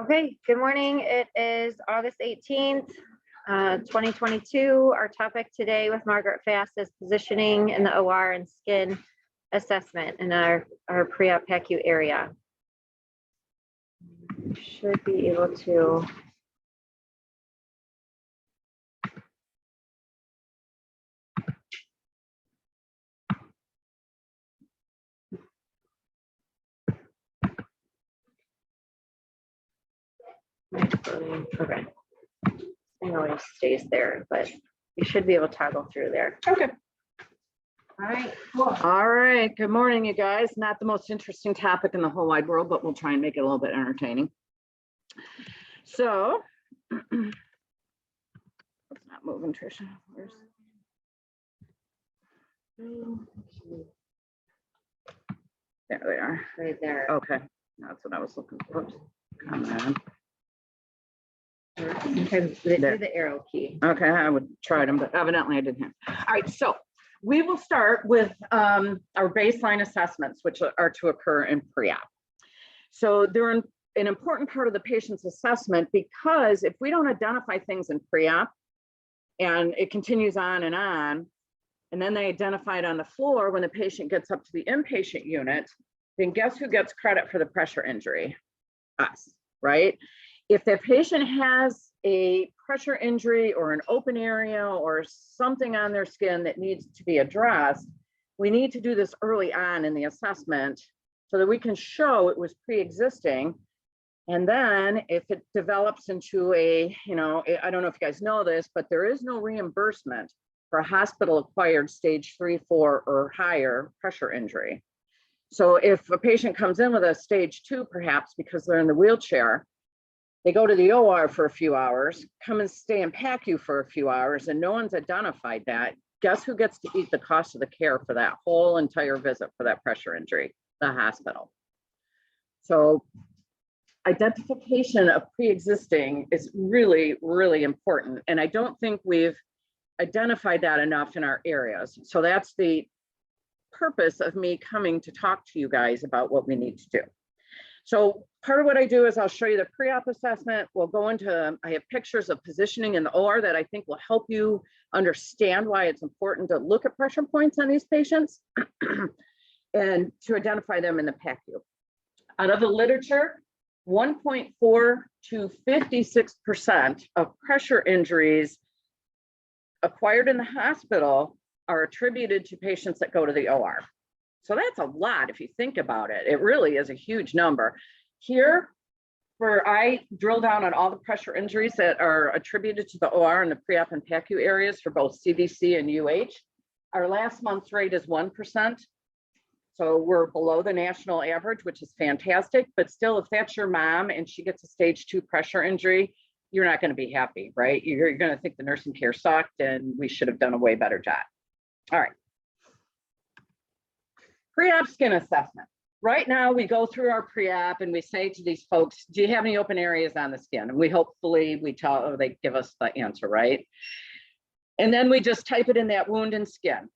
Okay, good morning. It is August 18th, 2022. Our topic today with Margaret Fast is positioning in the OR and skin assessment in our pre-op PACU area. Should be able to. Okay. It always stays there, but you should be able to toggle through there. Okay. All right, cool. All right. Good morning, you guys. Not the most interesting topic in the whole wide world, but we'll try and make it a little bit entertaining. So, it's not moving, Tricia. Where's... There they are. Right there. Okay. That's what I was looking for. Oops. Come on. Sometimes they do the arrow key. Okay, I would try them, but evidently I didn't. All right, so we will start with our baseline assessments, which are to occur in pre-op. So they're an important part of the patient's assessment, because if we don't identify things in pre-op and it continues on, and then they identify it on the floor when the patient gets up to the inpatient unit, then guess who gets credit for the pressure injury? Us, right? If the patient has a pressure injury or an open area or something on their skin that needs to be addressed, we need to do this early on in the assessment so that we can show it was pre-existing. And then if it develops into a, I don't know if you guys know this, but there is no reimbursement for a hospital-acquired stage 3, 4, or higher pressure injury. So if a patient comes in with a stage 2, perhaps because they're in the wheelchair, they go to the OR for a few hours, come and stay in PACU for a few hours, and no one's identified that. Guess who gets to eat the cost of the care for that whole entire visit for that pressure injury? The hospital. So identification of pre-existing is really, really important. And I don't think we've identified that enough in our areas. So that's the purpose of me coming to talk to you guys about what we need to do. So part of what I do is I'll show you the pre-op assessment. We'll go into, I have pictures of positioning in the OR that I think will help you understand why it's important to look at pressure points on these patients and to identify them in the PACU. Out of the literature, 1.4 to 56% of pressure injuries acquired in the hospital are attributed to patients that go to the OR. So that's a lot if you think about it. It really is a huge number. Here, where I drill down on all the pressure injuries that are attributed to the OR and the pre-op and PACU areas for both CVC and UH, our last month's rate is 1%. So we're below the national average, which is fantastic. But still, if that's your mom and she gets a stage 2 pressure injury, you're not going to be happy, right? You're going to think the nursing care sucked and we should have done a way better job. All right. Pre-op skin assessment. Right now, we go through our pre-op and we say to these folks, do you have any open areas on the skin? And they give us the answer, right? And then we just type it in that wound and skin.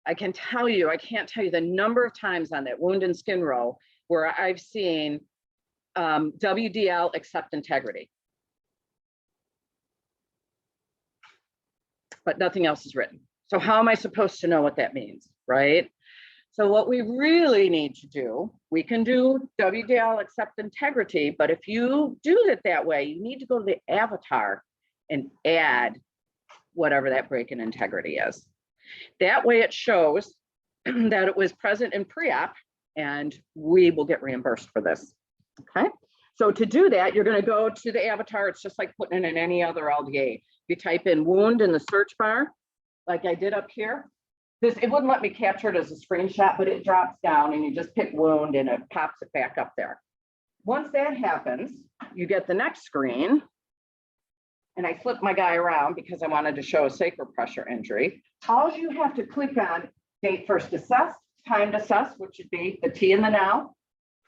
I can't tell you the number of times on that wound and skin row where I've seen WDL accept integrity. But nothing else is written. So how am I supposed to know what that means, right? So what we really need to do, we can do WDL accept integrity, but if you do it that way, you need to go to the avatar and add whatever that break in integrity is. That way it shows that it was present in pre-op and we will get reimbursed for this, okay? So to do that, you're gonna go to the avatar. It's just like putting in any other LDA. You type in wound in the search bar, like I did up here. It wouldn't let me capture it as a screenshot, but it drops down and you just pick wound and it pops it back up there. Once that happens, you get the next screen. And I flipped my guy around because I wanted to show a sacral pressure injury. All you have to click on date first assessed, timed assessed, which would be the T in the now,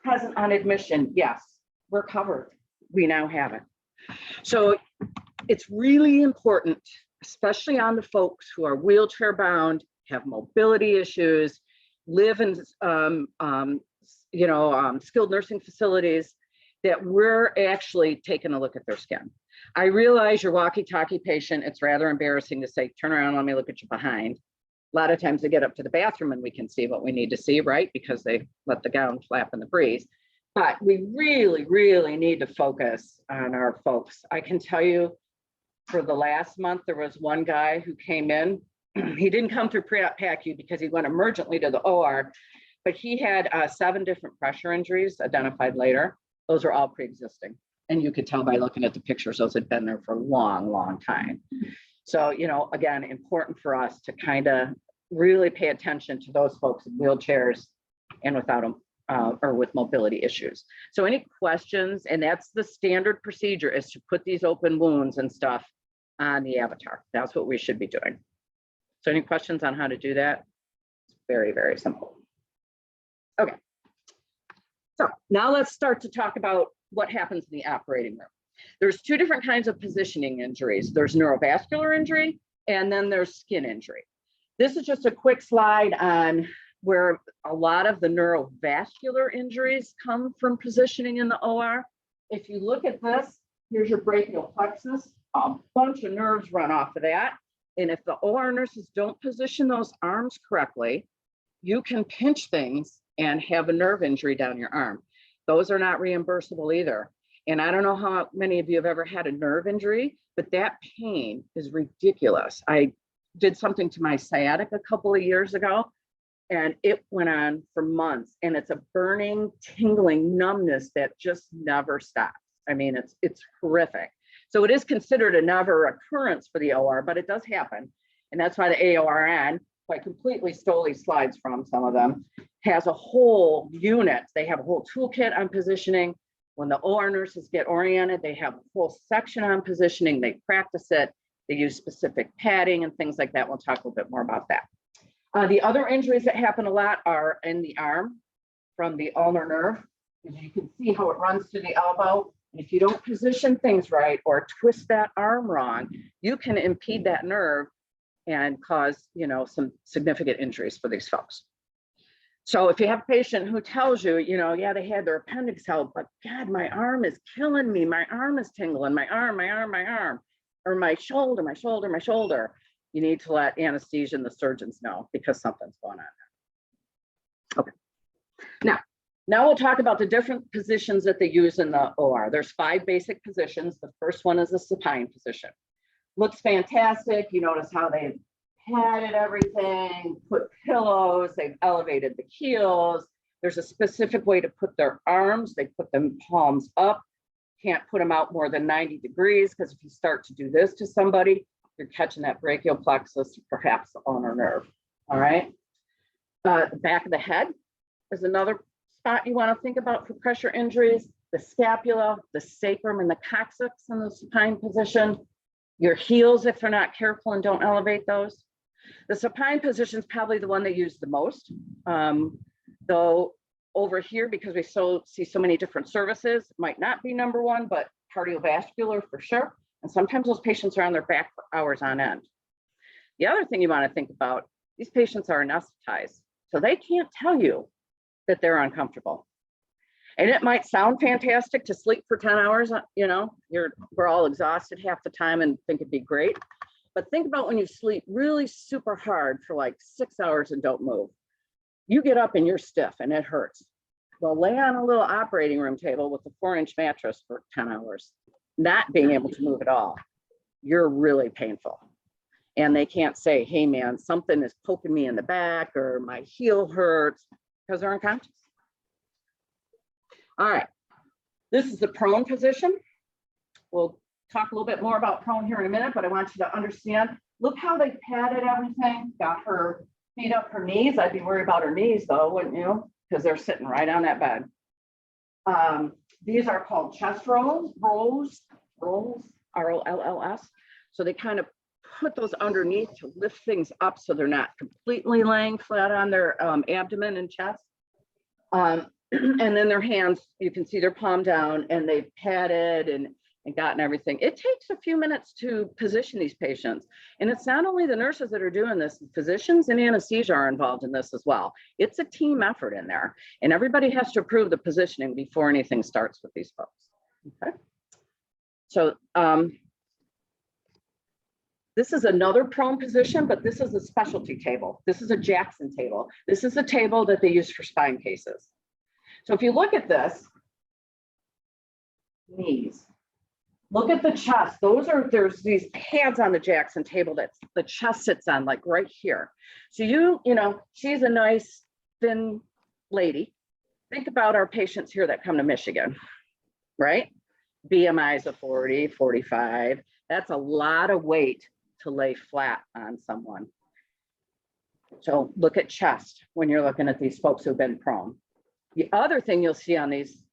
present on admission. Yes, we're covered. We now have it. So it's really important, especially on the folks who are wheelchair bound, have mobility issues, live in skilled nursing facilities, that we're actually taking a look at their skin. I realize your walkie-talkie patient, it's rather embarrassing to say, turn around, let me look at you behind. A lot of times they get up to the bathroom and we can see what we need to see, right? Because they let the gown flap in the breeze. But we really, really need to focus on our folks. I can tell you for the last month, there was one guy who came in. He didn't come through pre-op PACU because he went emergently to the OR, but he had 7 different pressure injuries identified later. Those are all pre-existing. And you could tell by looking at the pictures, those had been there for a long, long time. So, you know, again, important for us to kind of really pay attention to those folks in wheelchairs and without them or with mobility issues. So any questions? And that's the standard procedure, is to put these open wounds and stuff on the avatar. That's what we should be doing. So any questions on how to do that? It's very, very simple. Okay. So now let's start to talk about what happens in the operating room. There's 2 different kinds of positioning injuries. There's neurovascular injury, and then there's skin injury. This is just a quick slide on where a lot of the neurovascular injuries come from positioning in the OR. If you look at this, here's your brachial plexus, a bunch of nerves run off of that. And if the OR nurses don't position those arms correctly, you can pinch things and have a nerve injury down your arm. Those are not reimbursable either. And I don't know how many of you have ever had a nerve injury, but that pain is ridiculous. I did something to my sciatic a couple of years ago, and it went on for months, and it's a burning, tingling numbness that just never stops. I mean, it's horrific. So it is considered a never occurrence for the OR, but it does happen. And that's why the AORN, who I completely stole these slides from, some of them, has a whole unit. They have a whole toolkit on positioning. When the OR nurses get oriented, they have a whole section on positioning. They practice it. They use specific padding and things like that. We'll talk a little bit more about that. The other injuries that happen a lot are in the arm from the ulnar nerve. As you can see how it runs to the elbow. And if you don't position things right or twist that arm wrong, you can impede that nerve and cause, you know, some significant injuries for these folks. So if you have a patient who tells you, you know, yeah, they had their appendix out, but God, my arm is killing me. My arm is tingling, my arm, or my shoulder. You need to let anesthesia and the surgeons know because something's going on. Okay. Now we'll talk about the different positions that they use in the OR. There's 5 basic positions. The first one is the supine position. Looks fantastic. You notice how they've padded everything, put pillows, they've elevated the heels. There's a specific way to put their arms. They put them palms up. Can't put them out more than 90 degrees because if you start to do this to somebody, you're catching that brachial plexus, perhaps the ulnar nerve. All right. The back of the head is another spot you want to think about for pressure injuries. The scapula, the sacrum, and the coccyx in the supine position. Your heels, if they're not careful and don't elevate those. The supine position is probably the one they use the most. Though over here, because we see so many different services, might not be number 1, but cardiovascular for sure. And sometimes those patients are on their back for hours on end. The other thing you want to think about, these patients are anesthetized, so they can't tell you that they're uncomfortable. And it might sound fantastic to sleep for 10 hours, you know, we're all exhausted half the time and think it'd be great. But think about when you sleep really super hard for like 6 hours and don't move. You get up and you're stiff and it hurts. Well, lay on a little operating room table with a 4-inch mattress for 10 hours, not being able to move at all. You're really painful. And they can't say, hey man, something is poking me in the back or my heel hurts, because they're unconscious. All right, this is the prone position. We'll talk a little bit more about prone here in a minute, but I want you to understand, look how they padded everything, got her feet up her knees. I'd be worried about her knees though, wouldn't you? Because they're sitting right on that bed. These are called chest rolls, R-O-L-L-S. So they kind of put those underneath to lift things up so they're not completely laying flat on their abdomen and chest. And then their hands, you can see they're palm down and they've padded and and gotten everything. It takes a few minutes to position these patients. And it's not only the nurses that are doing this, physicians and anesthesia are involved in this as well. It's a team effort in there. And everybody has to approve the positioning before anything starts with these folks. Okay. So this is another prone position, but this is a specialty table. This is a Jackson table. This is a table that they use for spine cases. So if you look at this, knees, look at the chest. There's these pads on the Jackson table that the chest sits on, like right here. So you know, she's a nice thin lady. Think about our patients here that come to Michigan, right? BMIs of 40, 45. That's a lot of weight to lay flat on someone. So look at chest when you're looking at these folks who've been prone. The other thing you'll see on these,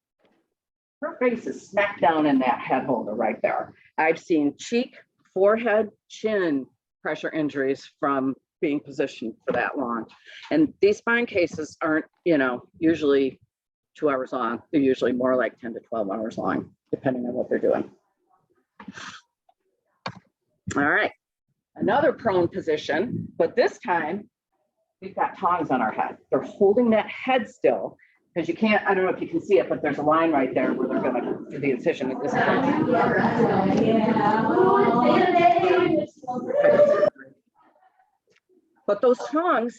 her face is smack down in that head holder right there. I've seen cheek, forehead, chin pressure injuries from being positioned for that long. And these spine cases aren't, you know, usually 2 hours long. They're usually more like 10 to 12 hours long, depending on what they're doing. All right, another prone position, but this time we've got tongs on our head. They're holding that head still, because you can't, I don't know if you can see it, but there's a line right there where they're going to do the incision at this point. But those tongs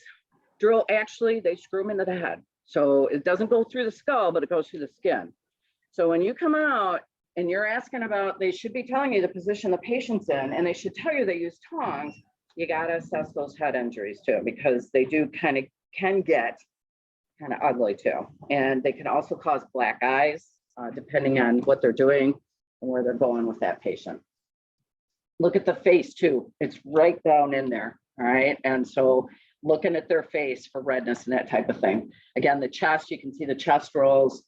drill, actually, they screw them into the head. So it doesn't go through the skull, but it goes through the skin. So when you come out and you're asking about, they should be telling you the position the patient's in, and they should tell you they use tongs, you got to assess those head injuries too, because they do can get kind of ugly too. And they can also cause black eyes, depending on what they're doing and where they're going with that patient. Look at the face too. It's right down in there, all right? And so looking at their face for redness and that type of thing. Again, the chest, you can see the chest rolls.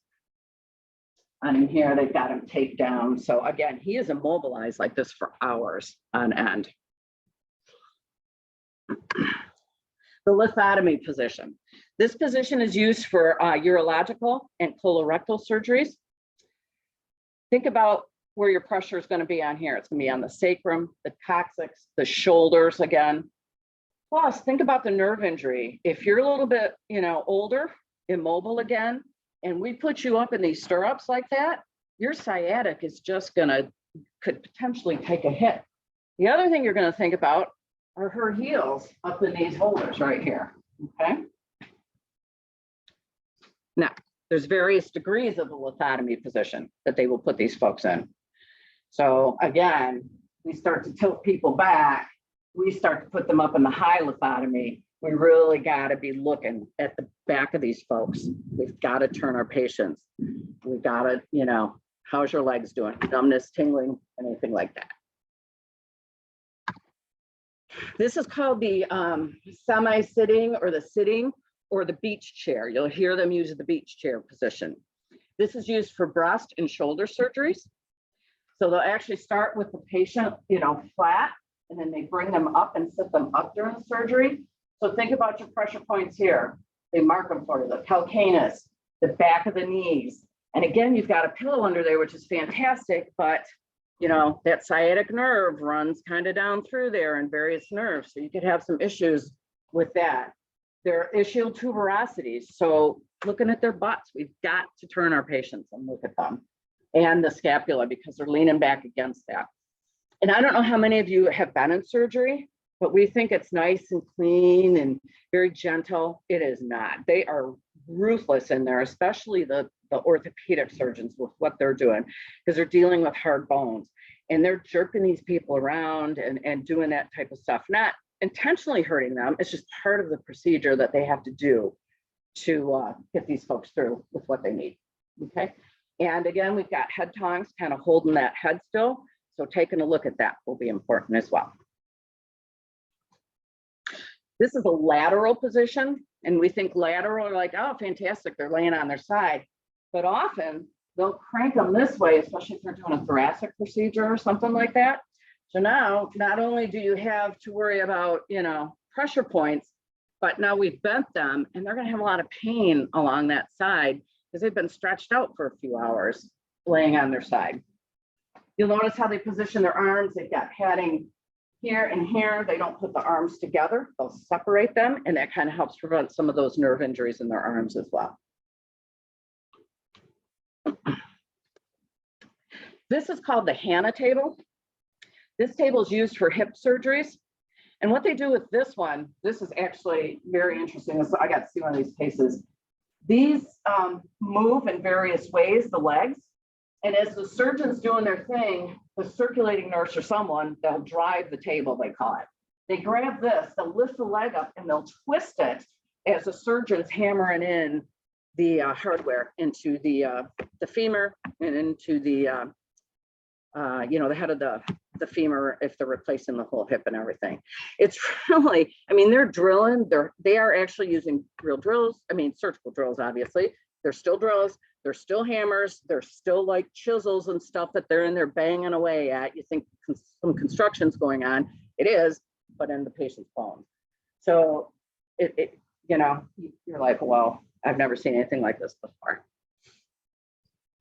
And in here, they've got him taped down. So again, he is immobilized like this for hours on end. The lithotomy position. This position is used for urological and colorectal surgeries. Think about where your pressure is going to be on here. It's going to be on the sacrum, the coccyx, the shoulders again. Plus, think about the nerve injury. If you're a little bit, you know, older, immobile again, and we put you up in these stirrups like that, your sciatic is just could potentially take a hit. The other thing you're going to think about are her heels up in these holders right here, okay? Now, there's various degrees of the lithotomy position that they will put these folks in. So again, we start to tilt people back, we start to put them up in the high lithotomy. We really got to be looking at the back of these folks. We've got to turn our patients. We've got to, you know, how's your legs doing? Numbness, tingling, anything like that. This is called the semi-sitting or the sitting or the beach chair. You'll hear them use the beach chair position. This is used for breast and shoulder surgeries. So they'll actually start with the patient, you know, flat, and then they bring them up and sit them up during the surgery. So think about your pressure points here. They mark them for you, the calcaneus, the back of the knees. And again, you've got a pillow under there, which is fantastic, but you know, that sciatic nerve runs kind of down through there and various nerves. So you could have some issues with that. There are ischial tuberosities. So looking at their butts, we've got to turn our patients and look at them, and the scapula, because they're leaning back against that. And I don't know how many of you have been in surgery, but we think it's nice and clean and very gentle. It is not. They are ruthless in there, especially the orthopedic surgeons with what they're doing, because they're dealing with hard bones and they're jerking these people around and doing that type of stuff, not intentionally hurting them. It's just part of the procedure that they have to do to get these folks through with what they need. Okay. And again, we've got head tongs kind of holding that head still. So taking a look at that will be important as well. This is a lateral position, and we think lateral are like, oh, fantastic, they're laying on their side. But often they'll crank them this way, especially if they're doing a thoracic procedure or something like that. So now, not only do you have to worry about, you know, pressure points, but now we've bent them and they're going to have a lot of pain along that side because they've been stretched out for a few hours laying on their side. You'll notice how they position their arms. They've got padding here and here. They don't put the arms together. They'll separate them, and that kind of helps prevent some of those nerve injuries in their arms as well. This is called the Hanna table. This table is used for hip surgeries. And what they do with this one, this is actually very interesting. So I got to see one of these cases. These move in various ways, the legs. And as the surgeon's doing their thing, the circulating nurse or someone, they'll drive the table, they call it. They grab this, they'll lift the leg up and they'll twist it as the surgeon's hammering in the hardware into the femur and into the, the head of the femur if they're replacing the whole hip and everything. It's really, I mean, they're drilling, they are actually using real drills. I mean, surgical drills, obviously. They're still drills, they're still hammers, they're still like chisels and stuff that they're in there banging away at. You think some construction's going on. It is, but in the patient's bones. So you're like, well, I've never seen anything like this before.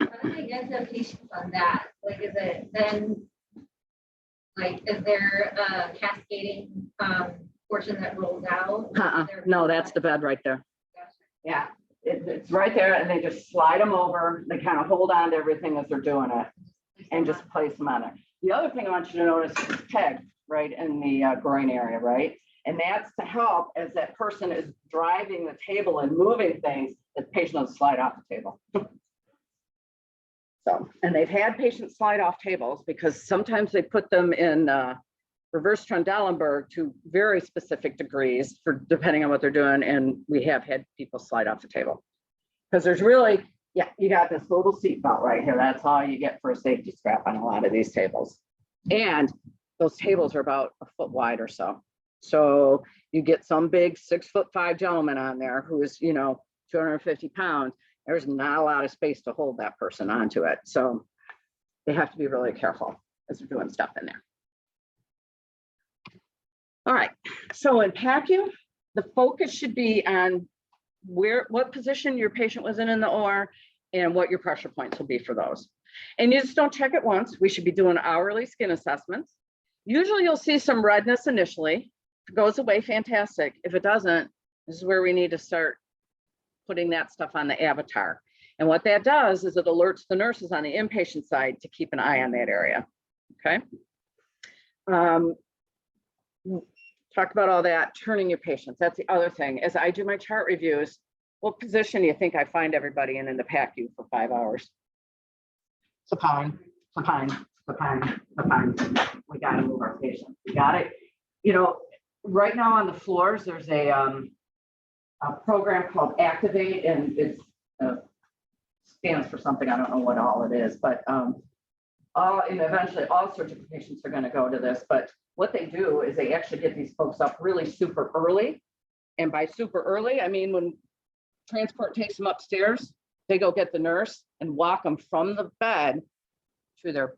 How do they get the patients on that? Like, is it then, like, is there a cascading portion that rolls out? No, that's the bed right there. Yeah, it's right there, and they just slide them over. They kind of hold on to everything as they're doing it and just place them on there. The other thing I want you to notice is peg right in the groin area, right? And that's to help as that person is driving the table and moving things, the patient doesn't slide off the table. So, and they've had patients slide off tables because sometimes they put them in reverse Trendelenburg to very specific degrees for depending on what they're doing. And we have had people slide off the table because there's really, you got this little seat belt right here. That's all you get for a safety strap on a lot of these tables. And those tables are about a foot wide or so. So you get some big 6'5" gentleman on there who is, 250 pounds. There's not a lot of space to hold that person onto it. So they have to be really careful as they're doing stuff in there. All right, so in PACU, the focus should be on what position your patient was in the OR and what your pressure points will be for those. And you just don't check it once. We should be doing hourly skin assessments. Usually you'll see some redness initially. If it goes away, fantastic. If it doesn't, this is where we need to start putting that stuff on the avatar. And what that does is it alerts the nurses on the inpatient side to keep an eye on that area. Okay. Talk about all that, turning your patients. That's the other thing. As I do my chart reviews, what position do you think I find everybody in the PACU for 5 hours? Supine, supine, supine, supine. We got to move our patients. We got it. Right now on the floors, there's a program called Activate, and it stands for something. I don't know what all it is, but eventually all surgical patients are going to go to this. But what they do is they actually get these folks up really super early. And by super early, I mean when transport takes them upstairs, they go get the nurse and walk them from the bed to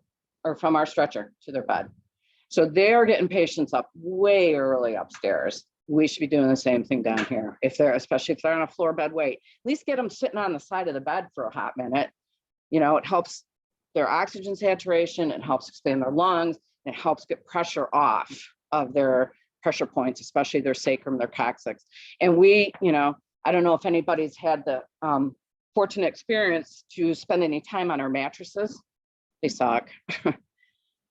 from our stretcher to their bed. So they're getting patients up way early upstairs. We should be doing the same thing down here. Especially if they're on a floor bed wait, at least get them sitting on the side of the bed for a hot minute. It helps their oxygen saturation, it helps expand their lungs, and it helps get pressure off of their pressure points, especially their sacrum, their coccyx. And I don't know if anybody's had the fortunate experience to spend any time on our mattresses. They suck.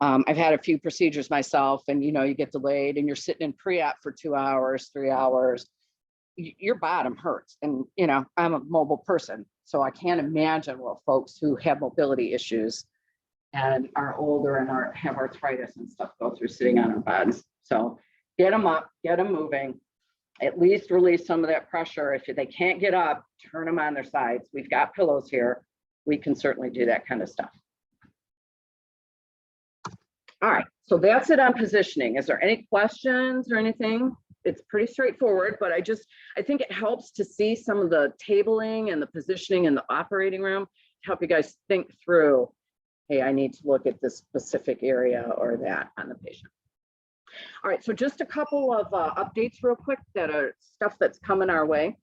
I've had a few procedures myself, and you get delayed and you're sitting in pre-op for 2 hours, 3 hours. Your bottom hurts. And I'm a mobile person, so I can't imagine what folks who have mobility issues and are older and have arthritis and stuff go through sitting on our beds. So get them up, get them moving, at least release some of that pressure. If they can't get up, turn them on their sides. We've got pillows here. We can certainly do that kind of stuff. All right, so that's it on positioning. Is there any questions or anything? It's pretty straightforward, but I think it helps to see some of the tabling and the positioning in the operating room to help you guys think through, hey, I need to look at this specific area or that on the patient. All right, so just a couple of updates real quick that are stuff that's coming our way.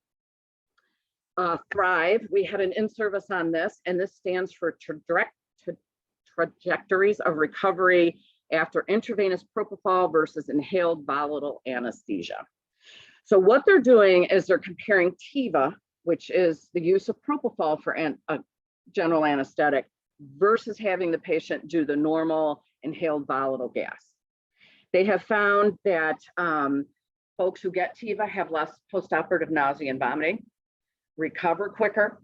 Thrive, we had an in-service on this, and this stands for trajectories of recovery after intravenous propofol versus inhaled volatile anesthesia. So what they're doing is they're comparing TIVA, which is the use of propofol for a general anesthetic, versus having the patient do the normal inhaled volatile gas. They have found that folks who get TIVA have less postoperative nausea and vomiting, recover quicker,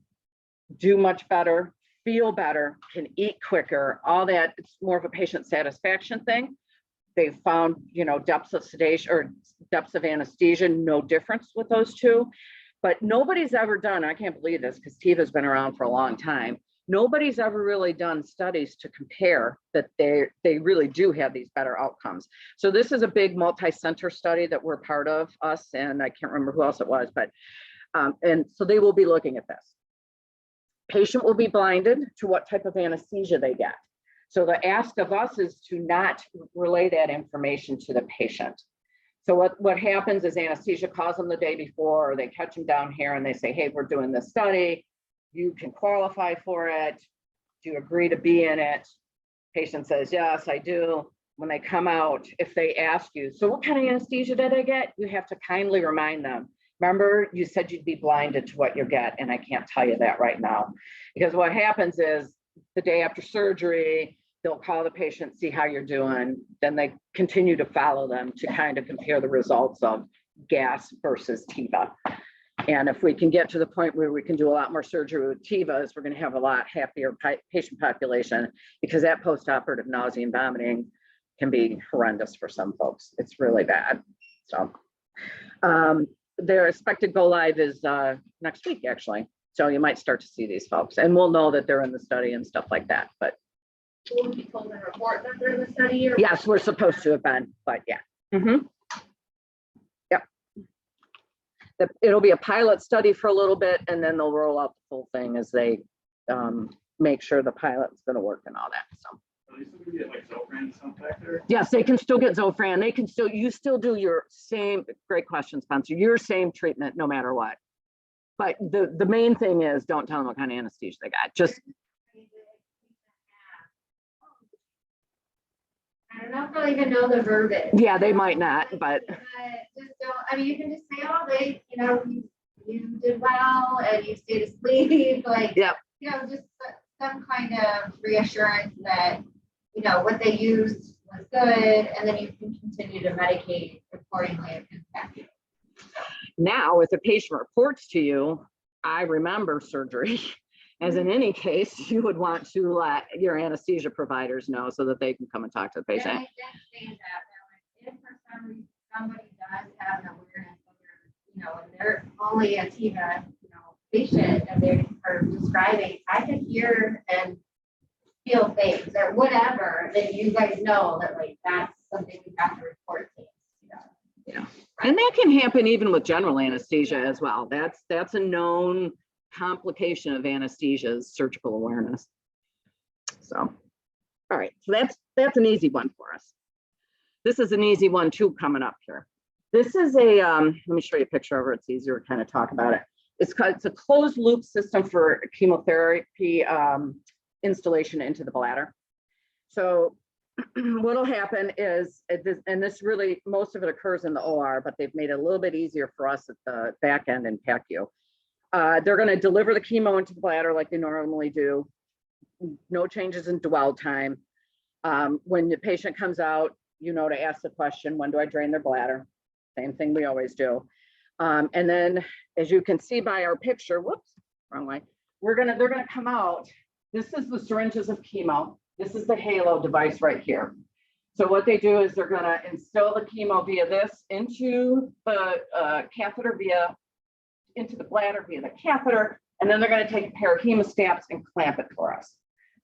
do much better, feel better, can eat quicker, all that. It's more of a patient satisfaction thing. They've found, depths of sedation or depths of anesthesia, no difference with those two. But nobody's ever done, I can't believe this because TIVA has been around for a long time. Nobody's ever really done studies to compare that they really do have these better outcomes. So this is a big multi-center study that we're part of, us, and I can't remember who else it was, but and so they will be looking at this. Patient will be blinded to what type of anesthesia they get. So the ask of us is to not relay that information to the patient. So what happens is anesthesia calls them the day before, or they catch them down here and they say, hey, we're doing this study. You can qualify for it. Do you agree to be in it? Patient says, yes, I do. When they come out, if they ask you, so what kind of anesthesia did I get? You have to kindly remind them. Remember, you said you'd be blinded to what you get, and I can't tell you that right now. Because what happens is the day after surgery, they'll call the patient, see how you're doing. Then they continue to follow them to kind of compare the results of gas versus TIVA. And if we can get to the point where we can do a lot more surgery with TIVAs, we're going to have a lot happier patient population, because that postoperative nausea and vomiting can be horrendous for some folks. It's really bad. So their expected go live is next week, actually. So you might start to see these folks, and we'll know that they're in the study and stuff like that. But Will we be told in the report that they're in the study? Or yes, we're supposed to have been, but yeah. Yep. It'll be a pilot study for a little bit, and then they'll roll out the full thing as they make sure the pilot's going to work and all that. So. Yes, they can still get Zofran. They can still, you still do your same, great question, Spencer, your same treatment no matter what. But the main thing is don't tell them what kind of anesthesia they got. Just I don't know if they'll even know the verbiage. yeah, they might not, but just don't. I mean, you can just say, oh, you did well and you stayed asleep, like yep. Just some kind of reassurance that what they used was good, and then you can continue to medicate accordingly if it's effective. Now, if the patient reports to you, I remember surgery, as in any case, you would want to let your anesthesia providers know so that they can come and talk to the patient. And I did say that, if for some reason somebody does have an awareness of and they're only a TIVA, patient, and they are describing, I can hear and feel things or whatever, then you guys know that that's something we have to report to. Yeah, and that can happen even with general anesthesia as well. That's a known complication of anesthesia is surgical awareness. So, all right, so that's an easy one for us. This is an easy one too coming up here. This is a let me show you a picture of it. It's easier to kind of talk about it. It's a closed loop system for chemotherapy installation into the bladder. So what'll happen is, and this really, most of it occurs in the OR, but they've made it a little bit easier for us at the back end in PACU. They're going to deliver the chemo into the bladder like they normally do. No changes in dwell time. When the patient comes out, to ask the question, when do I drain their bladder? Same thing we always do. And then, as you can see by our picture, whoops, wrong way. They're gonna come out. This is the syringes of chemo. This is the halo device right here. So what they do is they're gonna instill the chemo via this into the catheter into the bladder via the catheter, and then they're gonna take a pair of hemostats and clamp it for us.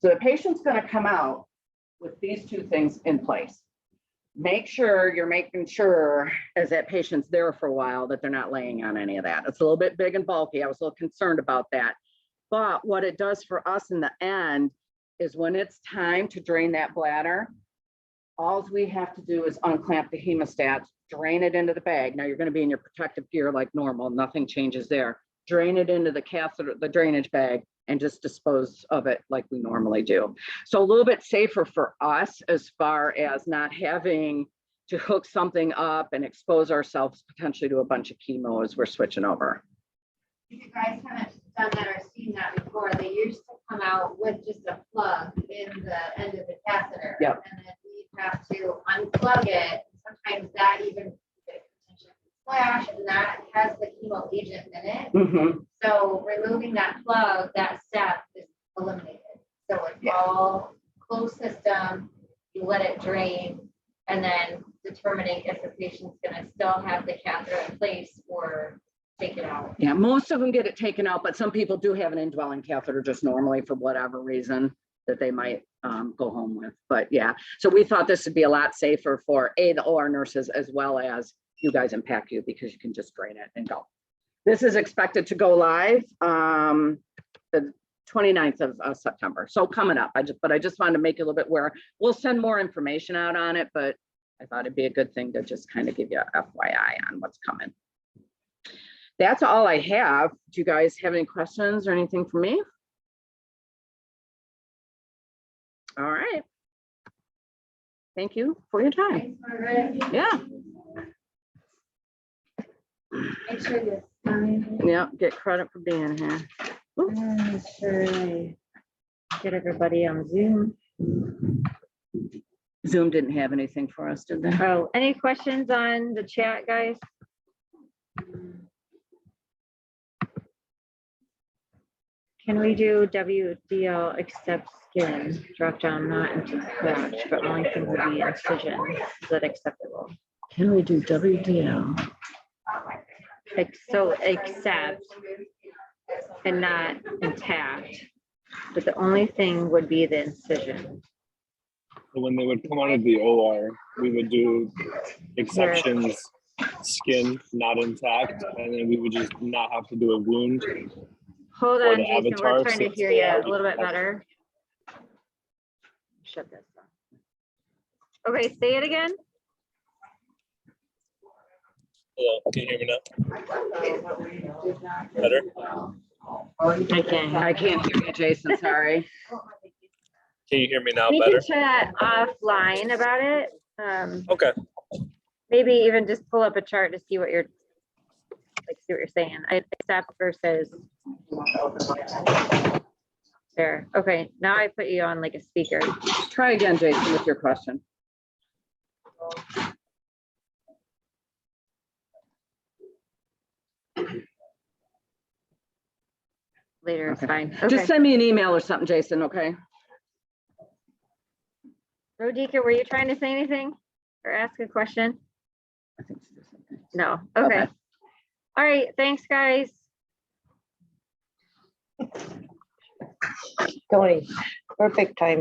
So the patient's gonna come out with these two things in place. Make sure you're making sure, as that patient's there for a while, that they're not laying on any of that. It's a little bit big and bulky. I was a little concerned about that. But what it does for us in the end is when it's time to drain that bladder, all we have to do is unclamp the hemostats, drain it into the bag. Now you're going to be in your protective gear like normal. Nothing changes there. drain it into the catheter, the drainage bag, and just dispose of it like we normally do. So a little bit safer for us as far as not having to hook something up and expose ourselves potentially to a bunch of chemo as we're switching over. If you guys haven't done that or seen that before, they used to come out with just a plug in the end of the catheter. Yep. And then we have to unplug it. Sometimes that even could potentially flash, and that has the chemo agent in it. Mhm. So removing that plug, that step is eliminated. So it's Yeah. all closed system, you let it drain, and then determining if the patient's gonna still have the catheter in place or take it out. Yeah, most of them get it taken out, but some people do have an indwelling catheter just normally for whatever reason that they might go home with. But yeah, so we thought this would be a lot safer for the OR nurses as well as you guys in PACU, because you can just drain it and go. This is expected to go live the 29th of September. So coming up, I just wanted to make it a little bit where we'll send more information out on it, but I thought it'd be a good thing to just kind of give you a FYI on what's coming. That's all I have. Do you guys have any questions or anything for me? All right. Thank you for your time. Thanks, Margaret. Yeah, Make sure you sign. yeah, get credit for being here. Sure. Get everybody on Zoom. Zoom didn't have anything for us, did they? Oh, any questions on the chat, guys? Can we do WDL except skin, drop down not into scratch, but only thing would be incision? Is that acceptable? Can we do WDL? So accept and not intact, but the only thing would be the incision. So when they would come out of the OR, we would do exceptions, skin not intact, and then we would just not have to do a wound. Hold Or on, the Jason, we're avatar, trying to since hear they you a already little bit have- better. Shut this off. Okay, say it again. Hello, can you hear me now? Better? I can't hear you, Jason, sorry. Can you hear me now We better? can chat offline about it. Okay. Maybe even just pull up a chart to see what you're, like, see what you're saying. I accept versus. There, okay, now I put you on like a speaker. Try again, Jason, with your question. Later, it's Okay. fine. Just Okay. send me an email or something, Jason, okay? Rodika, were you trying to say anything or ask a question? I think she just- No, okay. Okay. All right, thanks, guys. Tony, perfect timing.